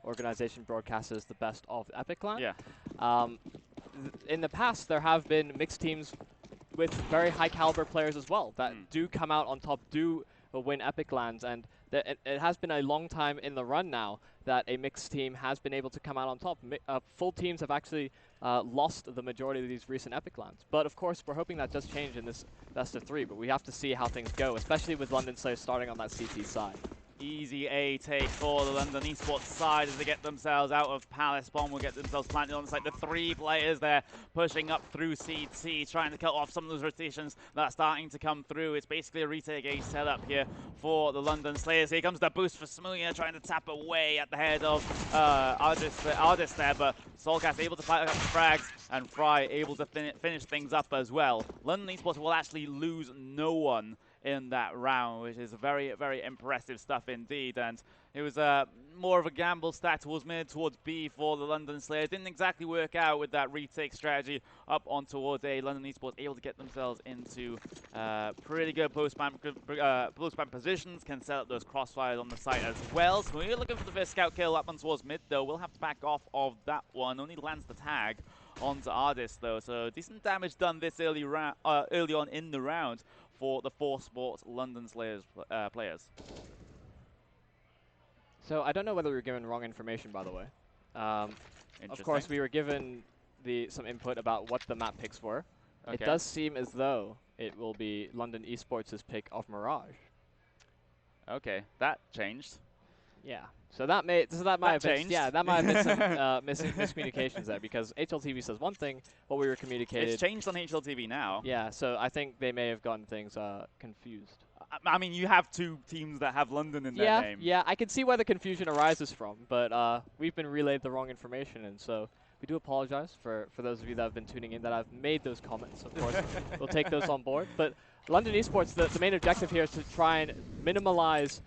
organization broadcasts the best of Epic Land. Yeah. In the past, there have been mixed teams with very high caliber players as well that do come out on top, do win Epic Lands, and it has been a long time in the run now that a mixed team has been able to come out on top. Full teams have actually lost the majority of these recent Epic Lands. But of course, we're hoping that does change in this best of 3, but we have to see how things go, especially with London Slayers starting on that CT side. Easy A take for the London eSports side as they get themselves out of Palace. Bomb will get themselves planted on the side. The 3 players there pushing up through CT, trying to cut off some of those rotations that are starting to come through. It's basically a retake A setup here for the London Slayers. Here comes the boost for Smooya, trying to tap away at the head of Ardis there, but Soulcast able to fight up the frags, and Fry able to finish things up as well. London eSports will actually lose no one in that round, which is very, very impressive stuff indeed. And it was more of a gamble stack towards mid, towards B for the London Slayers. Didn't exactly work out with that retake strategy up on towards A. London eSports able to get themselves into pretty good post-spam positions, can set up those crossfires on the site as well. So we're looking for the first scout kill up on towards mid, though. We'll have to back off of that one. Only lands the tag onto Ardis, though. So decent damage done this early on in the round for the 4Sports London Slayers players. So I don't know whether we were given wrong information, by the way. Of course, we were given some input about what the map picks were. Okay. It does seem as though it will be London eSports' pick of Mirage. Okay, that changed. Yeah. So that might have been, yeah, that might have been some miscommunications there, because HLTV says one thing, what we were communicated. It's changed on HLTV now. Yeah, so I think they may have gotten things confused. I mean, you have 2 teams that have London in their name. Yeah, I can see where the confusion arises from, but we've been relayed the wrong information, and so we do apologize for those of you that have been tuning in that I've made those comments. Of course, we'll take those on board. But London eSports, the main objective here is to try and minimize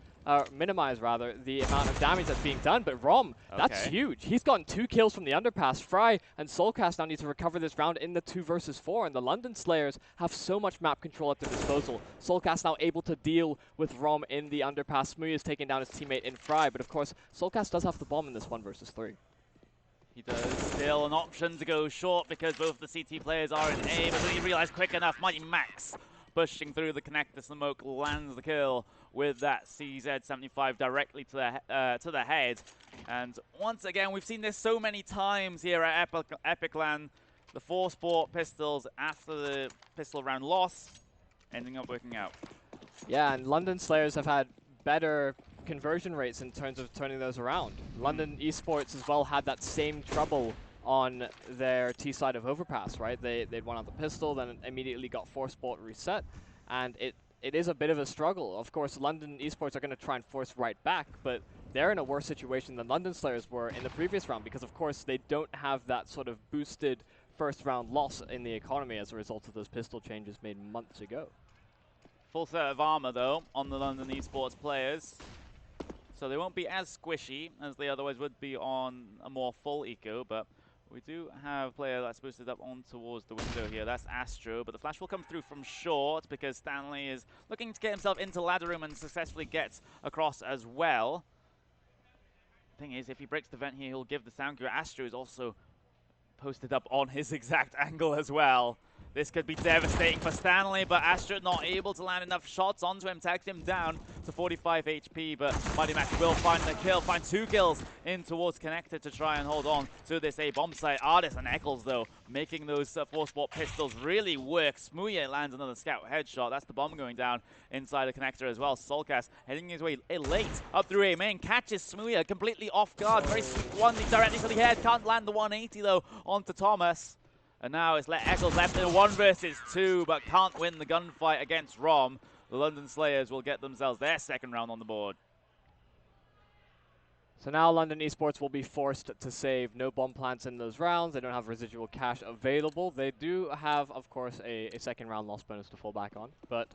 rather the amount of damage that's being done. But Rom, that's huge. He's gotten 2 kills from the underpass. Fry and Soulcast now need to recover this round in the 2 versus 4, and the London Slayers have so much map control at their disposal. Soulcast now able to deal with Rom in the underpass. Smooya is taking down his teammate in Fry, but of course, Soulcast does have the bomb in this 1 versus 3. He does still an option to go short because both the CT players are in A, but then he realized quick enough, Mighty Max pushing through the connector smoke, lands the kill with that CZ75 directly to the head. And once again, we've seen this so many times here at Epic Land. The 4Sport pistols after the pistol round loss, ending up working out. Yeah, and London Slayers have had better conversion rates in terms of turning those around. London eSports as well had that same trouble on their T side of Overpass, right? They'd won out the pistol, then immediately got 4Sport reset, and it is a bit of a struggle. Of course, London eSports are going to try and force right back, but they're in a worse situation than London Slayers were in the previous round, because of course they don't have that sort of boosted first round loss in the economy as a result of those pistol changes made months ago. Full set of armor though on the London eSports players, so they won't be as squishy as they otherwise would be on a more full eco, but we do have a player that's boosted up on towards the window here. That's Astro, but the flash will come through from short because Stanley is looking to get himself into ladder room and successfully gets across as well. Thing is, if he breaks the vent here, he'll give the sound cure. Astro is also posted up on his exact angle as well. This could be devastating for Stanley, but Astro not able to land enough shots onto him, tags him down to 45 HP, but Mighty Max will find the kill, find 2 kills in towards Connector to try and hold on to this A-bomb site. Ardis and Eccles, though, making those 4Sport pistols really work. Smooya lands another scout headshot. That's the bomb going down inside the Connector as well. Soulcast heading his way late up through A main, catches Smooya completely off guard. Very sweet one directly to the head, can't land the 180 though onto Thomas. And now it's Eccles left in a 1 versus 2, but can't win the gunfight against Rom. The London Slayers will get themselves their 2nd round on the board. So now London eSports will be forced to save no bomb plants in those rounds. They don't have residual cash available. They do have, of course, a 2nd round loss bonus to fall back on, but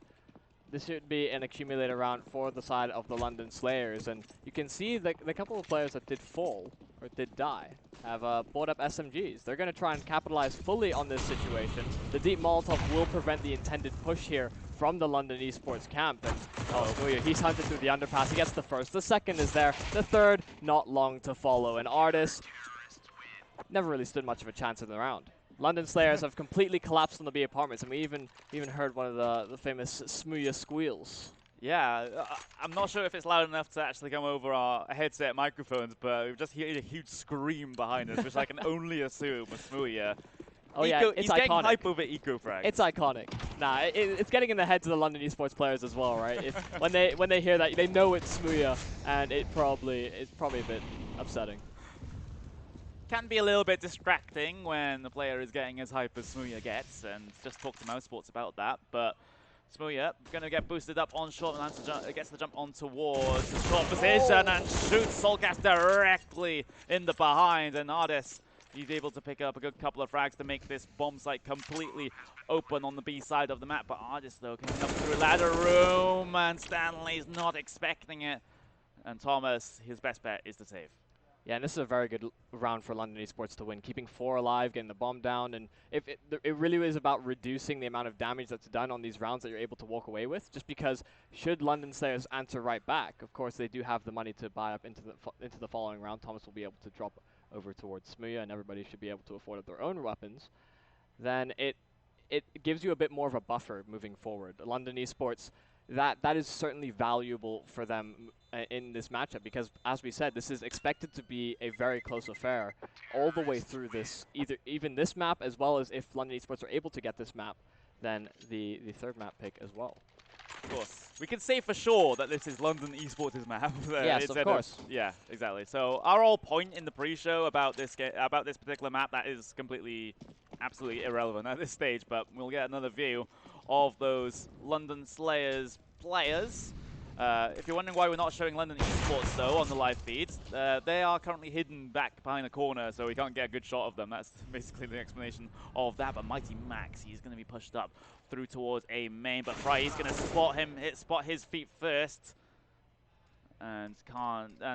this should be an accumulator round for the side of the London Slayers. And you can see the couple of players that did fall or did die, have bought up SMGs. They're going to try and capitalize fully on this situation. The deep Molotov will prevent the intended push here from the London eSports camp. And Smooya, he's hunted through the underpass. He gets the first. The second is there. The third, not long to follow. And Artis never really stood much of a chance in the round. London Slayers have completely collapsed on the B apartments, and we even heard one of the famous Smooya squeals. Yeah, I'm not sure if it's loud enough to actually come over our headset microphones, but we've just heard a huge scream behind us, which I can only assume was Smooya. Oh yeah, it's he's iconic. Getting hype over EcoFrag. It's iconic. Nah, it's getting in the heads of the London esports players as well, right? If, when they hear that, they know it's Smooya, and it's probably a bit upsetting. Can be a little bit distracting when the player is getting as hype as Smooya gets, and just talk to mousesports about that. But Smooya going to get boosted up on short, and gets the jump on towards the short position and shoots Soulcast directly in the behind. And Artis, he's able to pick up a good couple of frags to make this bomb site completely open on the B side of the map. But Artis, though, coming up through ladder room, and Stanley's not expecting it. And Thomas, his best bet is to save. Yeah, and this is a very good round for London esports to win, keeping 4 alive, getting the bomb down, and if it really is about reducing the amount of damage that's done on these rounds that you're able to walk away with. Just because should London Slayers answer right back, of course they do have the money to buy up into the following round. Thomas will be able to drop over towards Smooya, and everybody should be able to afford up their own weapons. Then it gives you a bit more of a buffer moving forward. London esports, that is certainly valuable for them in this matchup, because as we said, this is expected to be a very close affair all the way through this, even this map, as well as if London esports are able to get this map, then the third map pick as well. Of course. We can say for sure that this is London eSports' map. Yes, of course. Yeah, exactly. So our whole point in the pre-show about this particular map, that is completely, absolutely irrelevant at this stage, but we'll get another view of those London Slayers players. If you're wondering why we're not showing London eSports, though, on the live feeds, they are currently hidden back behind a corner, so we can't get a good shot of them. That's basically the explanation of that. But Mighty Max, he's going to be pushed up through towards a main, but Fry, he's going to spot his feet first. And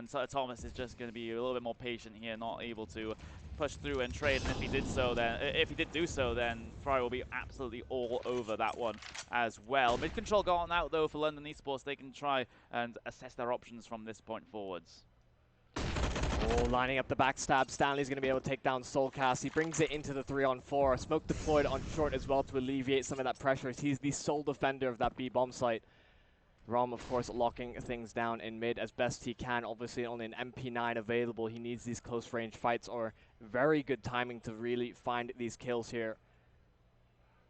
so Thomas is just going to be a little bit more patient here, not able to push through and trade. And if he did do so, then Fry will be absolutely all over that one as well. Mid control gone out though for London eSports. They can try and assess their options from this point forwards. Oh, lining up the backstab. Stanley's going to be able to take down Soulcast. He brings it into the 3-on-4. Smoke deployed on short as well to alleviate some of that pressure. He's the sole defender of that B bomb site. Rom, of course, locking things down in mid as best he can. Obviously, only an MP9 available. He needs these close-range fights or very good timing to really find these kills here.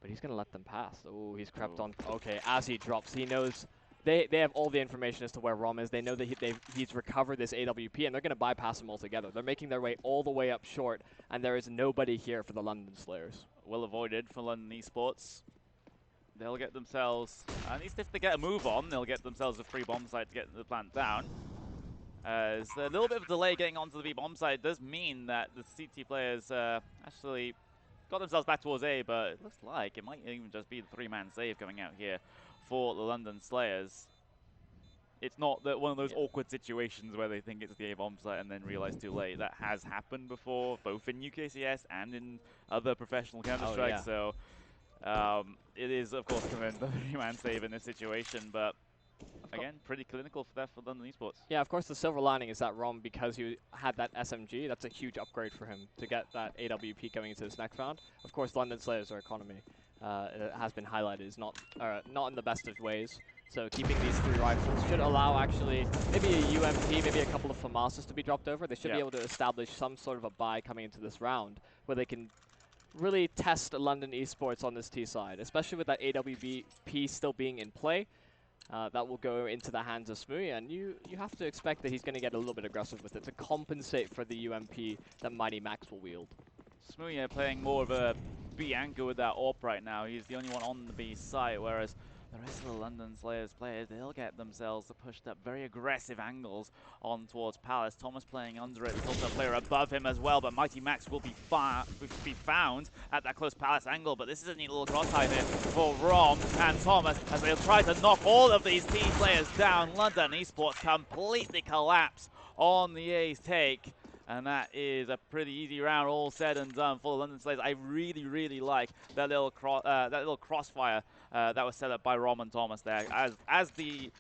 But he's going to let them pass. Oh, he's crept on. Okay, as he drops, he knows they have all the information as to where Rom is. They know that he's recovered this AWP, and they're going to bypass him altogether. They're making their way all the way up short, and there is nobody here for the London Slayers. Well avoided for London eSports. They'll get themselves, at least if they get a move on, they'll get themselves a free bomb site to get the plant down. As a little bit of a delay getting onto the B bomb site does mean that the CT players actually got themselves back towards A, but it looks like it might even just be the 3-man save coming out here for the London Slayers. It's not that one of those awkward situations where they think it's the A bomb site and then realize too late. That has happened before, both in UKCS and in other professional Counter-Strike. So it is, of course, the 3-man save in this situation, but again, pretty clinical for that for London eSports. Yeah, of course, the silver lining is that Rom, because he had that SMG, that's a huge upgrade for him to get that AWP going into this next round. Of course, London Slayers, our economy, it has been highlighted, is not in the best of ways. So keeping these 3 rifles should allow actually maybe a UMP, maybe a couple of FAMASas to be dropped over. They should be able to establish some sort of a buy coming into this round where they can really test London eSports on this T side, especially with that AWP still being in play. That will go into the hands of Smooya, and you have to expect that he's going to get a little bit aggressive with it to compensate for the UMP that Mighty Max will wield. Smooya playing more of a B anchor with that AWP right now. He's the only one on the B site, whereas the rest of the London Slayers players, they'll get themselves pushed up very aggressive angles on towards Palace. Thomas playing under it. There's also a player above him as well, but Mighty Max will be found at that close Palace angle. But this is a neat little crossfire here for Rom and Thomas as they'll try to knock all of these team players down. London eSports completely collapse on the A's take. And that is a pretty easy round, all said and done for the London Slayers. I really, really like that little crossfire that was set up by Rom and Thomas there. As the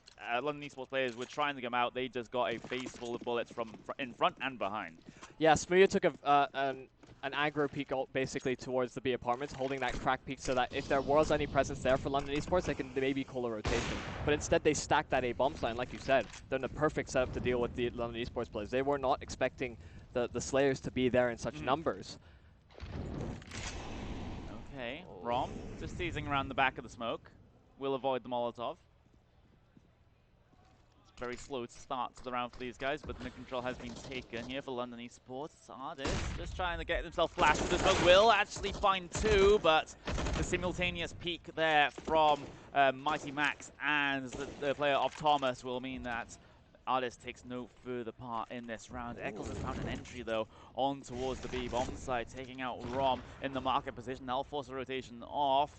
London Esports players were trying to come out, they just got a face full of bullets from in front and behind. Yeah, Smooya took an aggro peek basically towards the B apartments, holding that crack peek so that if there was any presence there for London Esports, they can maybe call a rotation. But instead, they stacked that A bomb site, and like you said, they're in the perfect setup to deal with the London Esports players. They were not expecting the Slayers to be there in such numbers. Okay, Rom just teasing around the back of the smoke. Will avoid the Molotov. Very slow start to the round for these guys, but the control has been taken here for London Esports. Artist just trying to get himself flashed with the smoke. Will actually find two, but the simultaneous peek there from Mighty Max and the player of Thomas will mean that Artist takes no further part in this round. Eccles has found an entry though on towards the B bomb site, taking out Rom in the market position. That'll force a rotation off.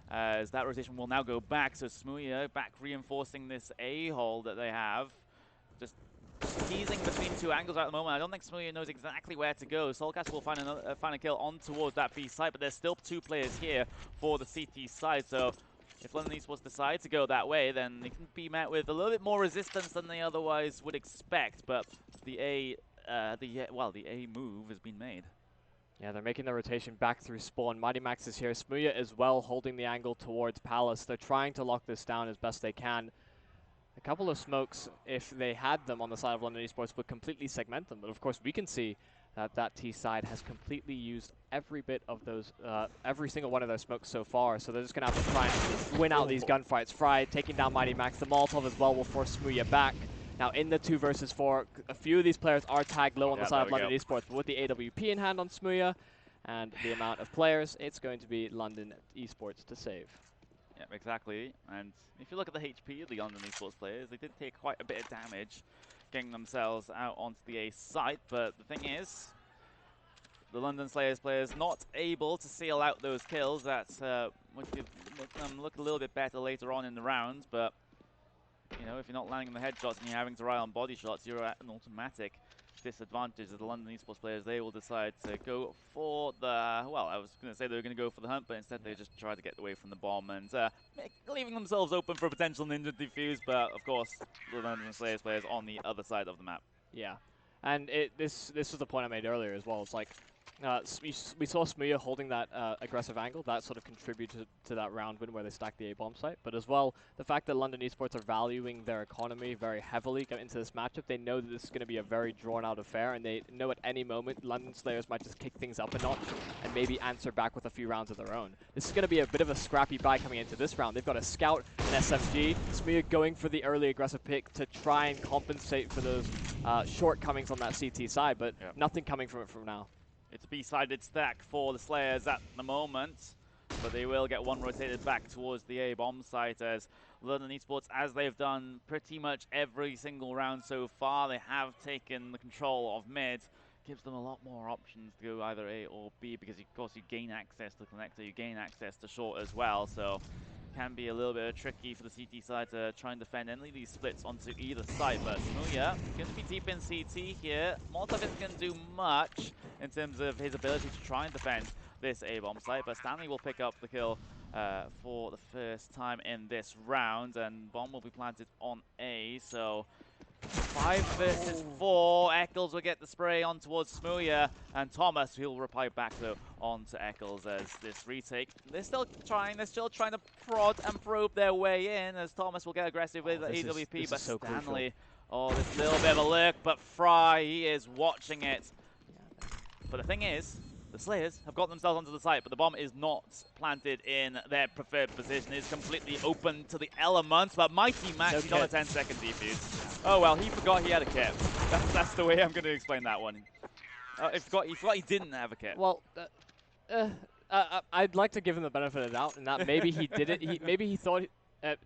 As that rotation will now go back, so Smooya back reinforcing this A-hole that they have. Just teasing between two angles at the moment. I don't think Smooya knows exactly where to go. Soulcast will find a kill on towards that B site, but there's still two players here for the CT side, so if London Esports decide to go that way, then they can be met with a little bit more resistance than they otherwise would expect, but the A move has been made. Yeah, they're making the rotation back through spawn. Mighty Max is here. Smooya as well, holding the angle towards Palace. They're trying to lock this down as best they can. A couple of smokes, if they had them on the side of London Esports, would completely segment them. But of course, we can see that T side has completely used every bit of those, every single one of their smokes so far. So they're just going to have to try and win out these gunfights. Fry taking down Mighty Max. The Molotov as well will force Smooya back. Now in the 2 versus 4, a few of these players are tagged low on the side of London Esports, but with the AWP in hand on Smooya and the amount of players, it's going to be London Esports to save. Yeah, exactly. And if you look at the HP of the London Esports players, they did take quite a bit of damage getting themselves out onto the A site, but the thing is, the London Slayers players not able to seal out those kills. That's would make them look a little bit better later on in the rounds, but you know, if you're not landing the headshots and you're having to rely on body shots, you're at an automatic disadvantage. As the London Esports players, they will decide to go for the, well, I was going to say they were going to go for the hunt, but instead they just tried to get away from the bomb and leaving themselves open for a potential ninja defuse, but of course, the London Slayers players on the other side of the map. Yeah, and this was the point I made earlier as well. It's like, we saw Smooya holding that aggressive angle. That sort of contributed to that round win where they stacked the A-bomb site. But as well, the fact that London Esports are valuing their economy very heavily going into this matchup, they know that this is going to be a very drawn-out affair, and they know at any moment London Slayers might just kick things up a notch and maybe answer back with a few rounds of their own. This is going to be a bit of a scrappy buy coming into this round. They've got a Scout, an SMG. Smooya going for the early aggressive pick to try and compensate for those shortcomings on that CT side, but nothing coming from it from now. It's a B-sided stack for the Slayers at the moment, but they will get one rotated back towards the A-bomb site as London Esports, as they've done pretty much every single round so far, they have taken the control of mid. Gives them a lot more options to go either A or B because, of course, you gain access to the connector, you gain access to short as well, so can be a little bit tricky for the CT side to try and defend any of these splits onto either side. But Smooya going to be deep in CT here. Molotov isn't going to do much in terms of his ability to try and defend this A-bomb site, but Stanley will pick up the kill for the first time in this round, and bomb will be planted on A, so 5 versus 4. Eccles will get the spray on towards Smooya, and Thomas will reply back though onto Eccles as this retake. They're still trying to prod and probe their way in as Thomas will get aggressive with the AWP, but so Stanley, this little bit of a lurk, but Fry, he is watching it. But the thing is, the Slayers have got themselves onto the site, but the bomb is not planted in their preferred position. It is completely open to the elements, but Mighty Max, he's on a 10-second defuse. Oh well, he forgot he had a kit. That's the way I'm going to explain that one. He forgot he didn't have a kit. Well, I'd like to give him the benefit of the doubt, and that maybe he did it. Maybe he thought.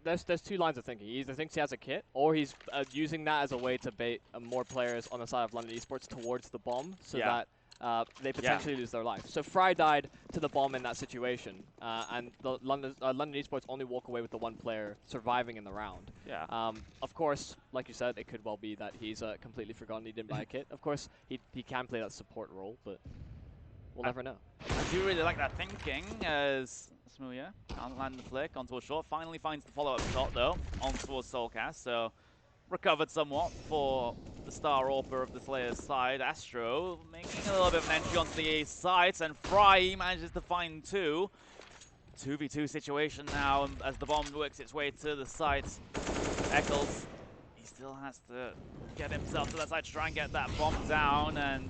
There's two lines of thinking. He either thinks he has a kit, or he's using that as a way to bait more players on the side of London Esports towards the bomb, so that they potentially lose their life. So Fry died to the bomb in that situation, and the London eSports only walk away with the one player surviving in the round. Yeah. Of course, like you said, it could well be that he's completely forgotten he didn't buy a kit. Of course, he can play that support role, but we'll never know. I do really like that thinking as Smooya can't land the flick onto a short. Finally finds the follow-up shot though on towards Soulcast, so recovered somewhat for the Star Orper of the Slayer's side. Astro making a little bit of an entry onto the A sites, and Fry manages to find two. 2v2 situation now as the bomb works its way to the sites. Eccles, he still has to get himself to that side to try and get that bomb down, and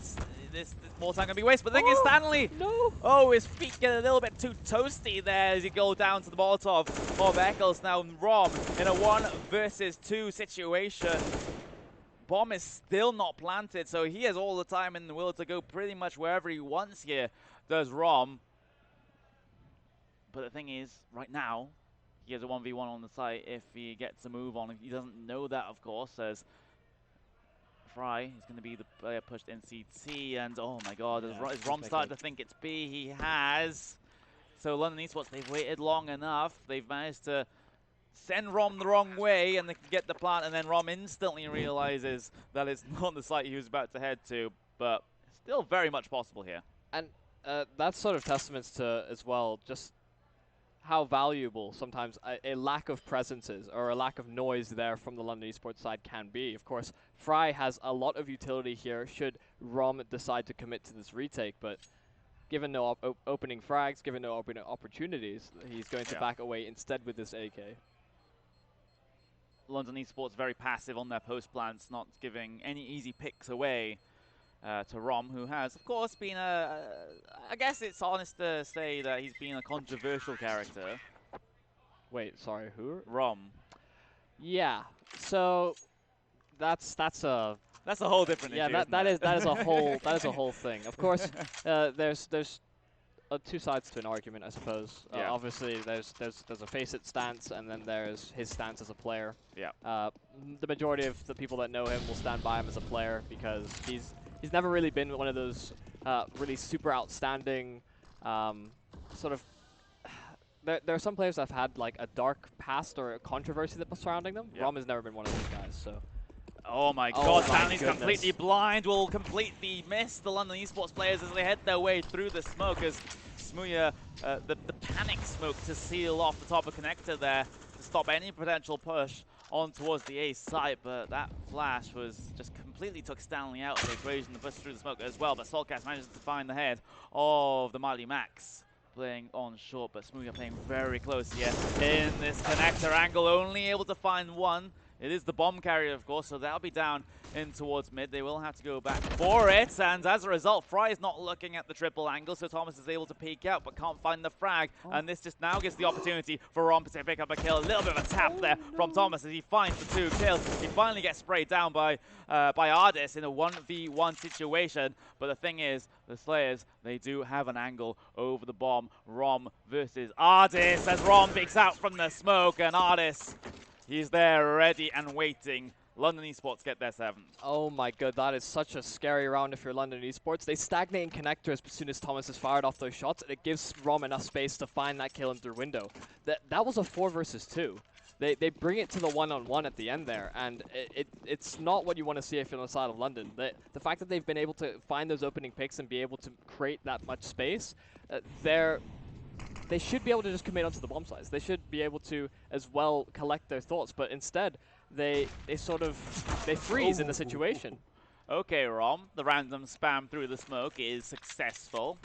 this more time can be wasted. But the thing is, Stanley, no! Oh, his feet get a little bit too toasty there as he goes down to the Molotov of Eccles. Now Rom in a 1 versus 2 situation. Bomb is still not planted, so he has all the time in the world to go pretty much wherever he wants here, does Rom. But the thing is, right now, he has a 1v1 on the site if he gets a move on. He doesn't know that, of course, as Fry is going to be the player pushed in CT, and oh my god, has Rom started to think it's B? He has. So London eSports, they've waited long enough. They've managed to send Rom the wrong way, and they can get the plant, and then Rom instantly realizes that it's not the site he was about to head to, but still very much possible here. And that's sort of testaments to, as well, just how valuable sometimes a lack of presence is, or a lack of noise there from the London eSports side can be. Of course, Fry has a lot of utility here should Rom decide to commit to this retake, but given no opening frags, given no opening opportunities, he's going to back away instead with this AK. London eSports very passive on their post plants, not giving any easy picks away to Rom, who has, of course, been I guess it's honest to say that he's been a controversial character. Wait, sorry, who? Rom. Yeah, so that's a whole different issue. Yeah, that is a whole thing. Of course, there's two sides to an argument, I suppose. Obviously, there's a face-it stance, and then there's his stance as a player. Yeah. The majority of the people that know him will stand by him as a player because he's never really been one of those really super outstanding sort of. There are some players that have had like a dark past or a controversy that was surrounding them. Rom has never been one of those guys, so. Oh my god, Stanley's completely blind, will completely miss the London eSports players as they head their way through the smoke as Smooya, the panic smoke to seal off the top of connector there to stop any potential push on towards the A site, but that flash was just completely took Stanley out of the equation to push through the smoke as well, but Soulcast manages to find the head of the Marley Max. Playing on short, but Smooya playing very close here in this connector angle, only able to find one. It is the bomb carrier, of course, so that'll be down in towards mid. They will have to go back for it, and as a result, Fry is not looking at the triple angle, so Thomas is able to peek out, but can't find the frag, and this just now gives the opportunity for Rom to pick up a kill. A little bit of a tap there from Thomas as he finds the 2 kills. He finally gets sprayed down by Ardis in a 1v1 situation, but the thing is, the Slayers, they do have an angle over the bomb. Rom versus Ardis as Rom peeks out from the smoke, and Ardis, he's there ready and waiting. London eSports get their 7th. Oh my god, that is such a scary round if you're London eSports. They stagnate in connectors as soon as Thomas has fired off those shots, and it gives Rom enough space to find that kill in through window. That was a 4 versus 2. They bring it to the one-on-one at the end there, and it's not what you want to see if you're on the side of London. The fact that they've been able to find those opening picks and be able to create that much space, they should be able to just commit onto the bomb sites. They should be able to as well collect their thoughts, but instead they freeze in the situation. Okay, Rom, the random spam through the smoke is successful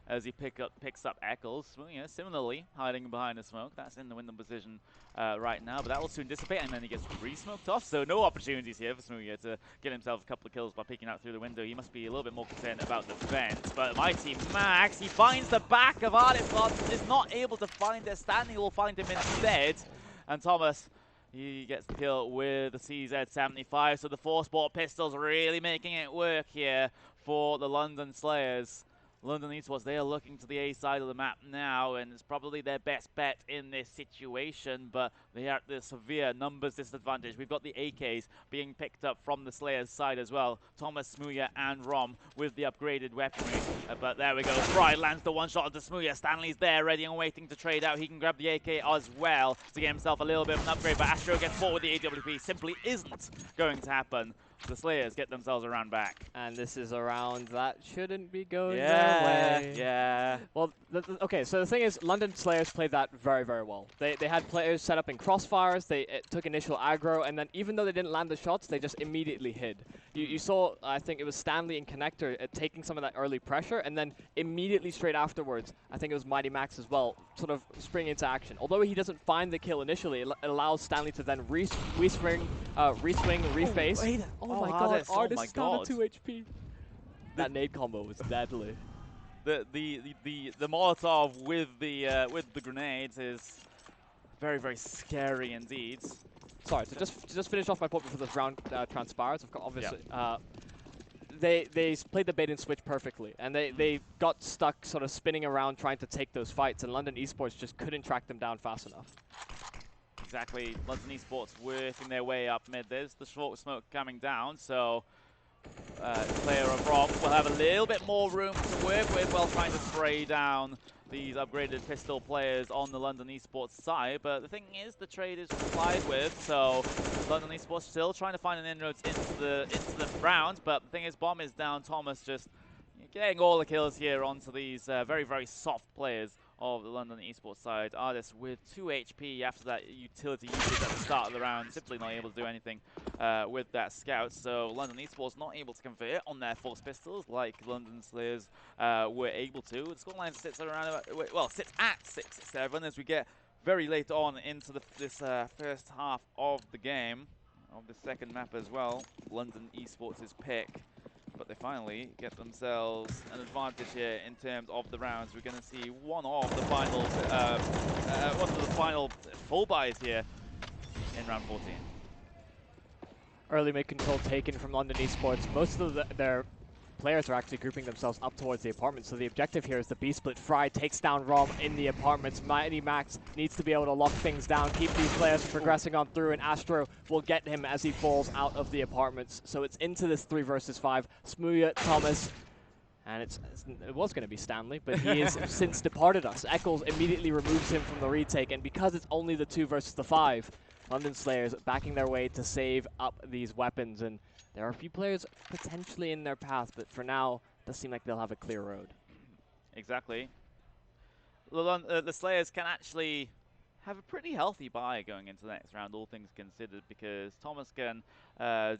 as he picks up Eccles. Well, yeah, similarly, hiding behind the smoke. That's in the window position right now, but that will soon dissipate, and then he gets re-smoked off, so no opportunities here for Smooya to get himself a couple of kills by peeking out through the window. He must be a little bit more concerned about defense, but Mighty Max, he finds the back of Ardis, but is not able to find it. Stanley will find him instead, and Thomas, he gets the kill with the CZ75, so the 4-sport pistols really making it work here for the London Slayers. London Esports, they are looking to the A side of the map now, and it's probably their best bet in this situation, but they are at the severe numbers disadvantage. We've got the AKs being picked up from the Slayers side as well. Thomas, Smooya, and Rom with the upgraded weaponry. But there we go. Fry lands the one-shot onto Smooya. Stanley's there, ready and waiting to trade out. He can grab the AK as well to get himself a little bit of an upgrade, but Astro gets caught with the AWP. Simply isn't going to happen. The Slayers get themselves a round back. And this is a round that shouldn't be going their way. Yeah. Well, okay, so the thing is, London Slayers played that very, very well. They had players set up in crossfires, they took initial aggro, and then even though they didn't land the shots, they just immediately hid. You saw, I think it was Stanley and Connector taking some of that early pressure, and then immediately straight afterwards, I think it was Mighty Max as well, sort of spring into action. Although he doesn't find the kill initially, it allows Stanley to then re-swing, reface. Oh my god, Artist down to 2 HP. That nade combo was deadly. The Molotov with the grenades is very, very scary indeed. Sorry, to just finish off my point before this round transpires. Of course, obviously, they played the bait and switch perfectly, and they got stuck sort of spinning around trying to take those fights, and London Esports just couldn't track them down fast enough. Exactly, London Esports working their way up mid. There's the short smoke coming down, so player of Rom will have a little bit more room to work with while trying to spray down these upgraded pistol players on the London Esports side. But the thing is, the trade is complied with, so London Esports still trying to find an inroads into the round. But the thing is, Bomb is down. Thomas just getting all the kills here onto these very, very soft players of the London Esports side. Artist with 2 HP after that utility usage at the start of the round, simply not able to do anything with that scout. So London Esports not able to convert on their force pistols like London Slayers were able to. The scoreline sits around, sits at 6-7 as we get very late on into this first half of the game, of the second map as well. London Esports' pick. But they finally get themselves an advantage here in terms of the rounds. We're going to see one of the final full buys here in round 14. Early mid control taken from London Esports. Most of their players are actually grouping themselves up towards the apartments. So the objective here is the B-split. Fry takes down Rom in the apartments. Mighty Max needs to be able to lock things down, keep these players progressing on through, and Astro will get him as he falls out of the apartments. So it's into this 3 versus 5. Smooya, Thomas, and it was going to be Stanley, but he has since departed us. Eccles immediately removes him from the retake, and because it's only the 2 versus the 5, London Slayers backing their way to save up these weapons, and there are a few players potentially in their path, but for now, it does seem like they'll have a clear road. Exactly. The Slayers can actually have a pretty healthy buy going into the next round, all things considered, because Thomas can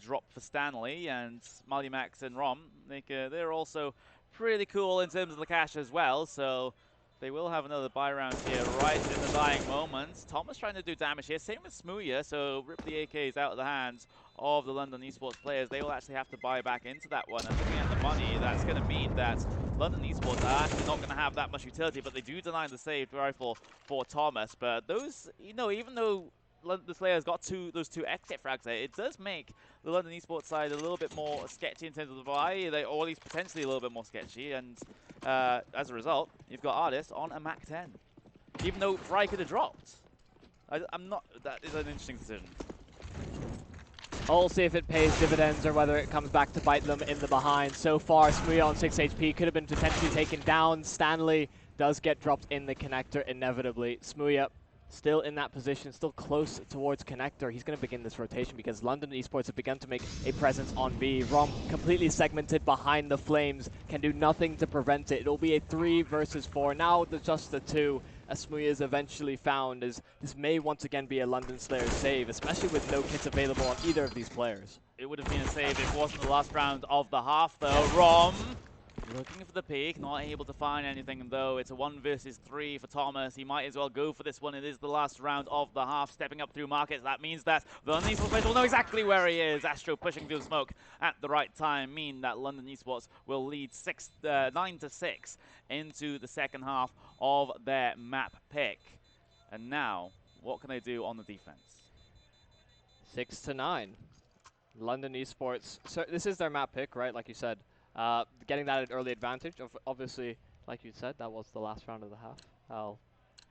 drop for Stanley, and Mighty Max and Rom, they're also pretty cool in terms of the cash as well, so they will have another buy round here right in the dying moments. Thomas trying to do damage here, same with Smooya, so rip the AKs out of the hands of the London Esports players. They will actually have to buy back into that one, and looking at the money, that's going to mean that London Esports are actually not going to have that much utility, but they do deny the saved rifle for Thomas. But those, even though the Slayers got those two exit frags there, it does make the London Esports side a little bit more sketchy in terms of the buy, or at least potentially a little bit more sketchy, and as a result, you've got Artist on a Mac 10. Even though Fry could have dropped. That is an interesting decision. I'll see if it pays dividends or whether it comes back to bite them in the behind. So far, Smooya on 6 HP could have been potentially taken down. Stanley does get dropped in the connector inevitably. Smooya still in that position, still close towards connector. He's going to begin this rotation because London Esports have begun to make a presence on B. Rom completely segmented behind the flames, can do nothing to prevent it. It'll be a 3 versus 4. Now just the 2. As Smooya is eventually found, as this may once again be a London Slayer save, especially with no kits available on either of these players. It would have been a save if it wasn't the last round of the half, though. Rom looking for the peak, not able to find anything, though. It's a 1 versus 3 for Thomas. He might as well go for this one. It is the last round of the half, stepping up through markets. That means that the London Esports players will know exactly where he is. Astro pushing through the smoke at the right time mean that London Esports will lead 9-6 into the second half of their map pick. And now, what can they do on the defense? 6-9. London Esports. So this is their map pick, right? Like you said. Getting that early advantage. Obviously, like you said, that was the last round of the half. I'll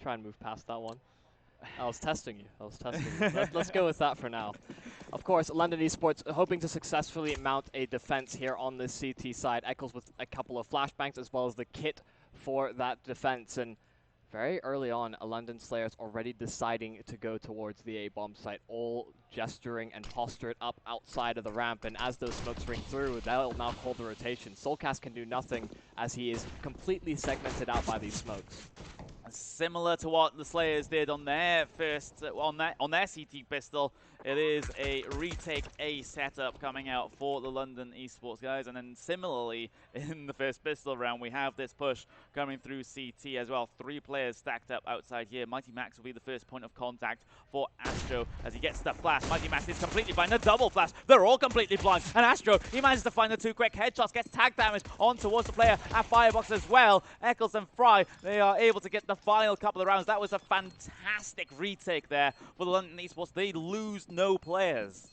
try and move past that one. I was testing you. I was testing you. Let's go with that for now. Of course, London eSports hoping to successfully mount a defense here on the CT side. Eccles with a couple of flashbangs as well as the kit for that defense. And very early on, London Slayers already deciding to go towards the A-bomb site, all gesturing and postured up outside of the ramp. And as those smokes ring through, they'll now call the rotation. Soulcast can do nothing as he is completely segmented out by these smokes. Similar to what the Slayers did on their first, on their CT pistol, it is a retake A setup coming out for the London eSports guys, and then similarly in the first pistol round we have this push coming through CT as well. 3 players stacked up outside here. Mighty Max will be the first point of contact for Astro as he gets the flash. Mighty Max is completely blind. A double flash. They're all completely blind, and Astro, he manages to find the 2 quick headshots, gets tag damage on towards the player at Firebox as well. Eccles and Fry, they are able to get the final couple of rounds. That was a fantastic retake there for the London eSports. They lose no players.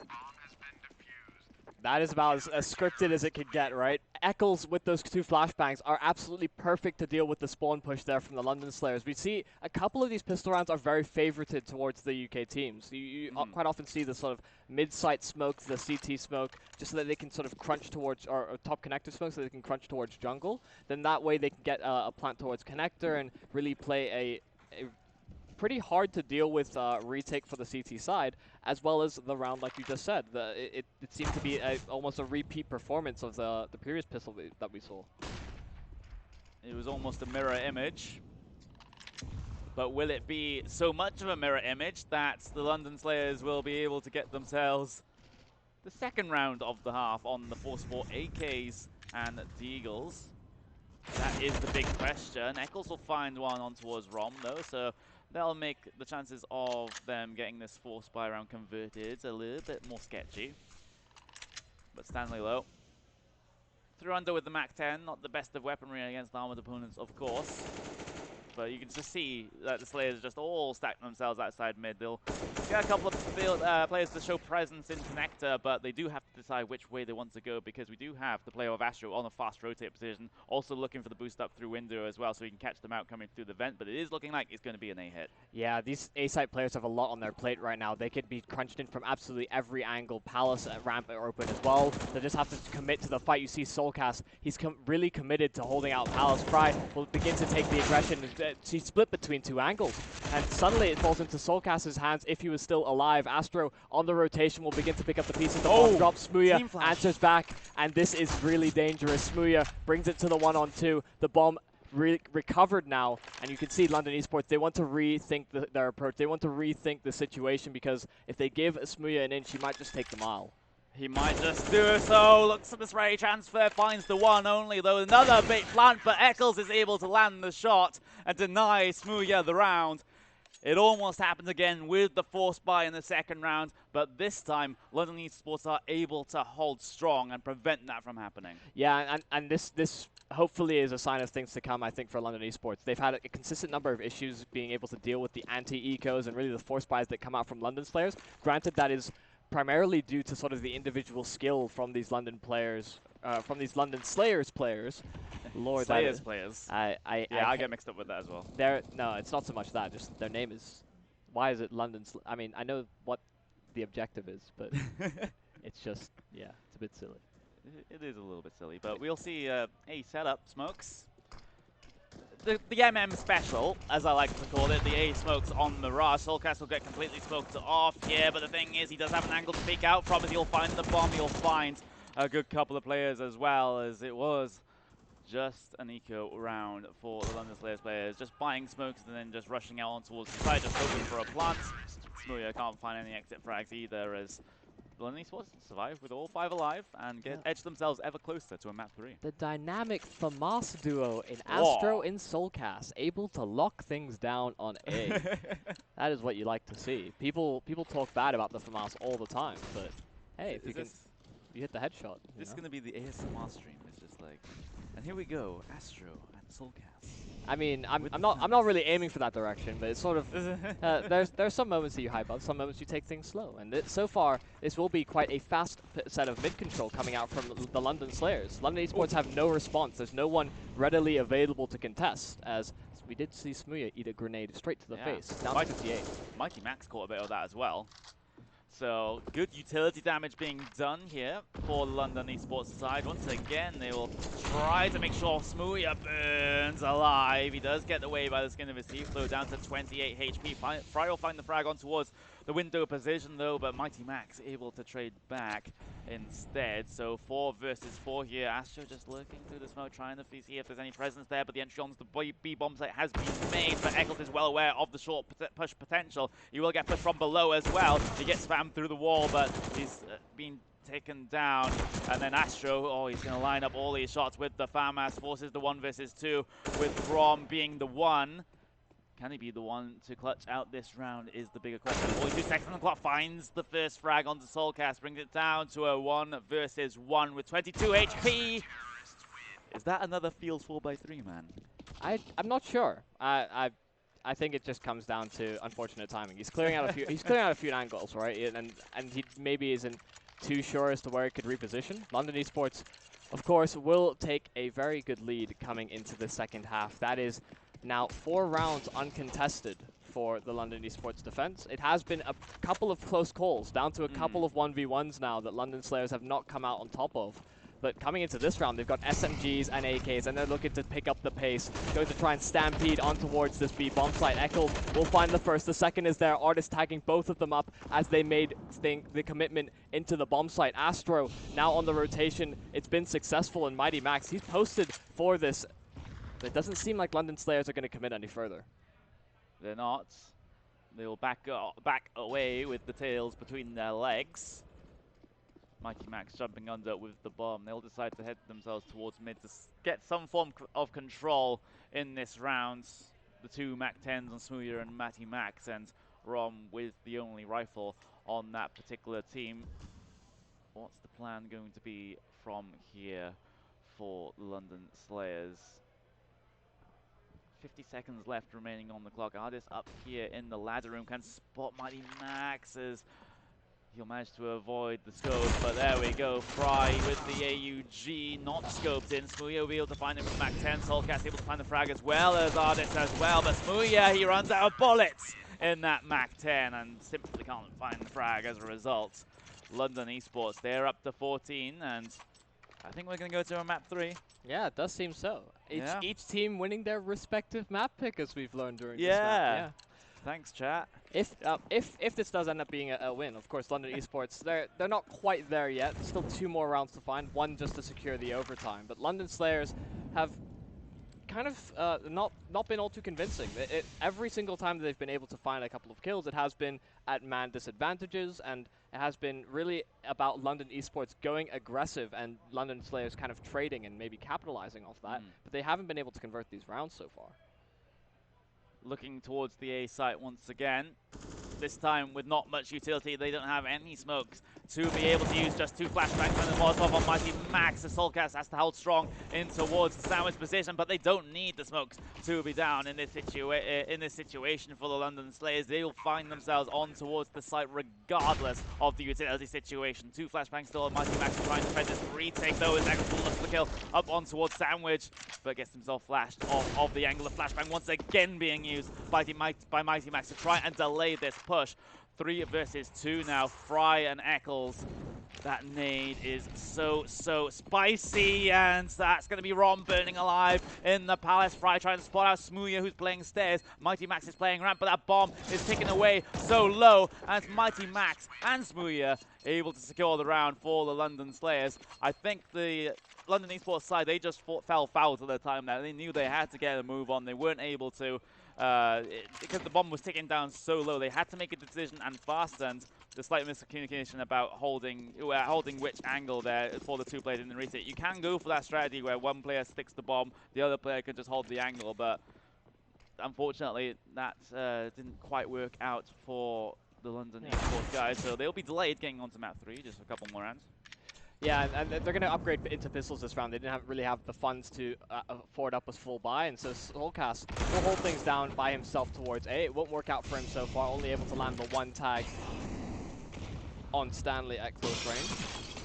That is about as scripted as it could get, right? Eccles with those 2 flashbangs are absolutely perfect to deal with the spawn push there from the London Slayers. We see a couple of these pistol rounds are very favorited towards the UK teams. You quite often see the sort of mid-site smoke, the CT smoke, just so that they can sort of crunch towards, or top connector smoke so they can crunch towards jungle. Then that way they can get a plant towards connector and really play a pretty hard to deal with retake for the CT side, as well as the round like you just said. It seemed to be almost a repeat performance of the previous pistol that we saw. It was almost a mirror image. But will it be so much of a mirror image that the London Slayers will be able to get themselves the second round of the half on the Force 4 AKs and Deagles? That is the big question. Eccles will find one on towards Rom though, so that'll make the chances of them getting this Force buy round converted a little bit more sketchy. But Stanley low. Through under with the MAC-10, not the best of weaponry against armored opponents, of course. But you can just see that the Slayers just all stack themselves outside mid. They'll get a couple of players to show presence in connector, but they do have to decide which way they want to go because we do have the player of Astro on a fast rotate position, also looking for the boost up through window as well so he can catch them out coming through the vent, but it is looking like it's going to be an A hit. Yeah, these A-site players have a lot on their plate right now. They could be crunched in from absolutely every angle. Palace ramp are open as well. They just have to commit to the fight. You see Soulcast, he's really committed to holding out Palace. Fry will begin to take the aggression. She's split between 2 angles, and suddenly it falls into Soulcast's hands if he was still alive. Astro on the rotation will begin to pick up the pieces. The bomb drops. Smooya answers back, and this is really dangerous. Smooya brings it to the 1-on-2. The bomb recovered now, and you can see London eSports, they want to rethink their approach. They want to rethink the situation because if they give Smooya an inch, he might just take the mile. He might just do so. Looks at the spray transfer, finds the one only, though another big plant, but Eccles is able to land the shot and deny Smooya the round. It almost happens again with the force buy in the second round, but this time London eSports are able to hold strong and prevent that from happening. Yeah, and this hopefully is a sign of things to come, I think, for London eSports. They've had a consistent number of issues being able to deal with the anti-ecos and really the force buys that come out from London players. Granted, that is primarily due to sort of the individual skill from these London players, from these London Slayers players. Lord, Slayers players. I get mixed up with that as well. No, it's not so much that. Just their name is. Why is it London? I mean, I know what the objective is, but it's just it's a bit silly. It is a little bit silly, but we'll see a setup smokes. The MM special, as I like to call it, the A smokes on Mirage. Soulcast will get completely smoked off here, but the thing is, he does have an angle to peek out from it. He'll find the bomb, he'll find a good couple of players as well, as it was just an eco round for the London Slayers players. Just buying smokes and then just rushing out on towards the side, just hoping for a plant. Smooya can't find any exit frags either, as London eSports survive with all 5 alive and edge themselves ever closer to a map 3. The dynamic FAMAS duo in Astro and Soulcast, able to lock things down on A. That is what you like to see. People talk bad about the FAMAS all the time, but hey, if you hit the headshot. This is going to be the ASMR stream. It's just like And here we go, Astro and Soulcast. I mean, I'm With the not really fans. aiming for that direction, but it's sort of there's some moments that you hype up, some moments you take things slow, and so far this will be quite a fast set of mid control coming out from the London Slayers. London Esports have no response. There's no one readily available to contest, as we did see Smooya eat a grenade straight to the face. Down to 58. Mighty Max caught a bit of that as well. So good utility damage being done here for the London Esports side. Once again, they will try to make sure Smooya burns alive. He does get away by the skin of his teeth, though, down to 28 HP. Fry will find the frag on towards the window position, though, but Mighty Max able to trade back instead. So 4 versus 4 here. Astro just lurking through the smoke, trying to see if there's any presence there, but the entry onto the B bomb site has been made. But Eccles is well aware of the short push potential. He will get pushed from below as well. He gets spammed through the wall, but he's been taken down. And then Astro, oh, he's going to line up all these shots with the FAMAS, forces the 1 versus 2, with Brom being the one. Can he be the one to clutch out this round is the bigger question. 42 seconds on the clock, finds the first frag onto Soulcast, brings it down to a 1 versus 1 with 22 HP. Is that another Fields 4x3, man? I'm not sure. I think it just comes down to unfortunate timing. He's clearing out a few. He's clearing out a few angles, right? And he maybe isn't too sure as to where it could reposition. London Esports, of course, will take a very good lead coming into the second half. That is now 4 rounds uncontested for the London Esports defense. It has been a couple of close calls, down to a couple of 1v1s now that London Slayers have not come out on top of. But coming into this round, they've got SMGs and AKs, and they're looking to pick up the pace. Going to try and stampede on towards this B bomb site. Eccles will find the first. The second is there. Artist tagging both of them up as they made the commitment into the bomb site. Astro now on the rotation. It's been successful, and Mighty Max, he's posted for this. It doesn't seem like London Slayers are going to commit any further. They're not. They will back away with the tails between their legs. Mighty Max jumping under with the bomb. They'll decide to head themselves towards mid to get some form of control in this round. The 2 Mac-10s on Smooya and Mighty Max, and Rom with the only rifle on that particular team. What's the plan going to be from here for London Slayers? 50 seconds left remaining on the clock. Artist up here in the ladder room can spot Mighty Max as he'll manage to avoid the scope, but there we go. Fry with the AUG, not scoped in. Smooya will be able to find him with Mac-10. Soulcast able to find the frag as well as Artist as well, but Smooya, he runs out of bullets in that Mac-10 and simply can't find the frag as a result. London Esports, they're up to 14, and I think we're going to go to a map 3. Yeah, it does seem so. Each team winning their respective map pick, as we've learned during this map. Yeah. Thanks, chat. If this does end up being a win, of course, London Esports, they're not quite there yet. Still 2 more rounds to find, 1 just to secure the overtime. But London Slayers have kind of not been all too convincing. Every single time that they've been able to find a couple of kills, it has been at man disadvantages, and it has been really about London Esports going aggressive and London Slayers kind of trading and maybe capitalizing off that. But they haven't been able to convert these rounds so far. Looking towards the A site once again. This time with not much utility. They don't have any smokes to be able to use just 2 flashbangs and a Molotov on Mighty Max. The Soulcast has to hold strong in towards the sandwich position, but they don't need the smokes to be down in this situation for the London Slayers. They will find themselves on towards the site regardless of the utility situation. 2 flashbangs still on Mighty Max trying to defend this retake though as Eccles looks for the kill up on towards sandwich, but gets himself flashed off of the angle of flashbang once again being used by Mighty Max to try and delay this push. 3 versus 2 now. Fry and Eccles. That nade is so spicy, and that's going to be Rom burning alive in the palace. Fry trying to spot out Smooya, who's playing stairs. Mighty Max is playing ramp, but that bomb is ticking away so low, and Mighty Max and Smooya able to secure the round for the London Slayers. I think the London Esports side, they just fell foul to their time there. They knew they had to get a move on. They weren't able to. Because the bomb was ticking down so low, they had to make a decision and fast, and the slight miscommunication about holding which angle there for the 2 players in the retake. You can go for that strategy where 1 player sticks the bomb, the other player can just hold the angle, but unfortunately that didn't quite work out for the London Esports guys, so they'll be delayed getting onto map 3, just a couple more rounds. Yeah, and they're going to upgrade into pistols this round. They didn't really have the funds to afford up a full buy, and so Soulcast will hold things down by himself towards A. It won't work out for him so far, only able to land the one tag on Stanley at close range.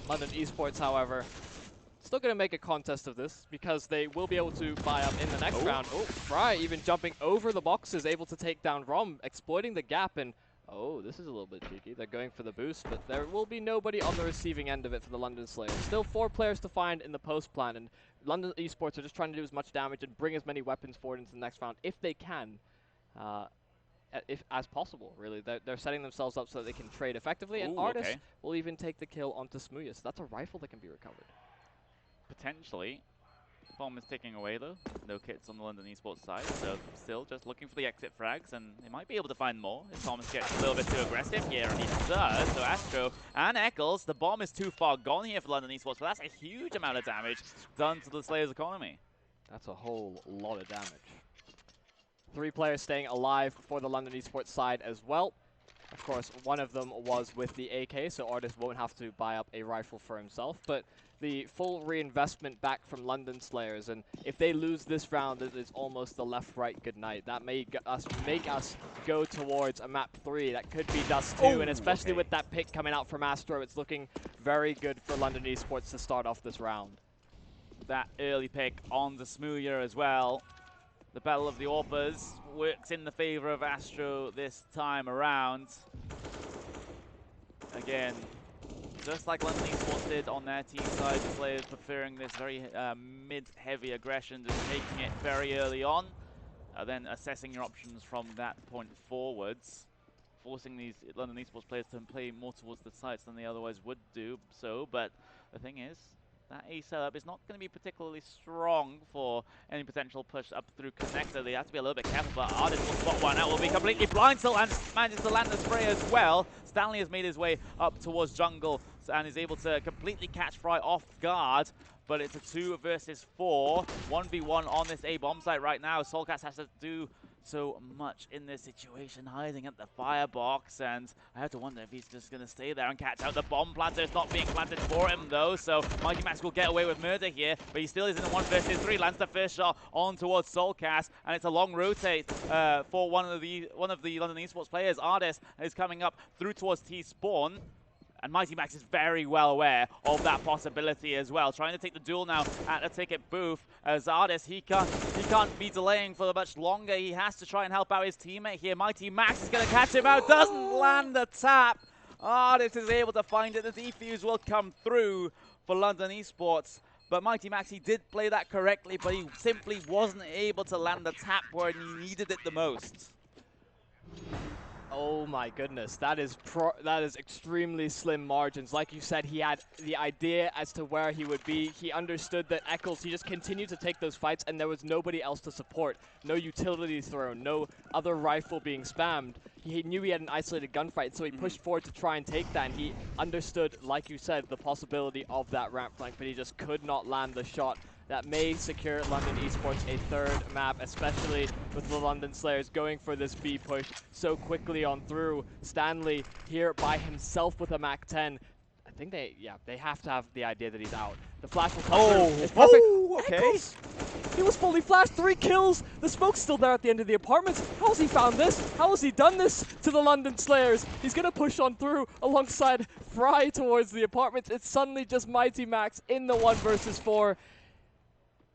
London eSports, however, still going to make a contest of this because they will be able to buy up in the next round. Oh, Fry even jumping over the boxes, able to take down Rom, exploiting the gap, and oh, this is a little bit cheeky. They're going for the boost, but there will be nobody on the receiving end of it for the London Slayers. Still 4 players to find in the post plan, and London eSports are just trying to do as much damage and bring as many weapons forward into the next round if they can, as possible, really. They're setting themselves up so that they can trade effectively, and Artis will even take the kill onto Smooya, so that's a rifle that can be recovered. Potentially. Bomb is ticking away though. No kits on the London eSports side, so still just looking for the exit frags, and they might be able to find more if Thomas gets a little bit too aggressive here, and he does. So Astro and Eccles, the bomb is too far gone here for London eSports, but that's a huge amount of damage done to the Slayers' economy. That's a whole lot of damage. 3 players staying alive for the London eSports side as well. Of course, one of them was with the AK, so Artis won't have to buy up a rifle for himself, but the full reinvestment back from London Slayers, and if they lose this round, it is almost the left-right goodnight. That may make us go towards a map 3. That could be Dust 2, and especially with that pick coming out from Astro, it's looking very good for London eSports to start off this round. That early pick on the Smooya as well. The Battle of the Orpas works in the favor of Astro this time around. Again, just like London eSports did on their team side, the Slayers preferring this very mid-heavy aggression, just taking it very early on, then assessing your options from that point forwards, forcing these London eSports players to play more towards the sites than they otherwise would do so. But the thing is, that A setup is not going to be particularly strong for any potential push up through connector. They have to be a little bit careful, but Artis will spot one out, will be completely blind still, and manages to land the spray as well. Stanley has made his way up towards jungle and is able to completely catch Fry off guard, but it's a 2 versus 4, 1v1 on this A bomb site right now. Soulcast has to do so much in this situation, hiding at the firebox, and I have to wonder if he's just going to stay there and catch out the bomb planter. It's not being planted for him though, so Mighty Max will get away with murder here, but he still is in a 1 versus 3. Lands the first shot on towards Soulcast, and it's a long rotate for one of the London eSports players. Artis is coming up through towards T-spawn, and Mighty Max is very well aware of that possibility as well. Trying to take the duel now at a ticket booth as Artis, he can't be delaying for much longer. He has to try and help out his teammate here. Mighty Max is going to catch him out, doesn't land the tap. Artis is able to find it. The defuse will come through for London eSports. But Mighty Max, he did play that correctly, but he simply wasn't able to land the tap where he needed it the most. Oh my goodness, that is extremely slim margins. Like you said, he had the idea as to where he would be. He understood that Eccles, he just continued to take those fights, and there was nobody else to support. No utility thrown, no other rifle being spammed. He knew he had an isolated gunfight, so he pushed forward to try and take that, and he understood, like you said, the possibility of that ramp flank, but he just could not land the shot that may secure London eSports a 3rd map, especially with the London Slayers going for this B push so quickly on through. Stanley here by himself with a MAC-10. I think they have to have the idea that he's out. The flash will come through. It's perfect. Okay. Eccles! He was fully flashed, 3 kills. The smoke's still there at the end of the apartments. How has he found this? How has he done this to the London Slayers? He's gonna push on through alongside Fry towards the apartments. It's suddenly just Mighty Max in the 1 versus 4.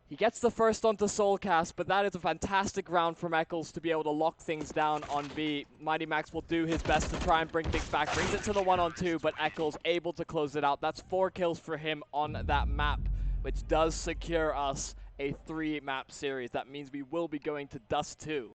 He gets the first onto Soulcast, but that is a fantastic round from Eccles to be able to lock things down on B. Mighty Max will do his best to try and bring things back. Brings it to the 1-on-2, but Eccles able to close it out. That's 4 kills for him on that map, which does secure us a 3-map series. That means we will be going to Dust 2.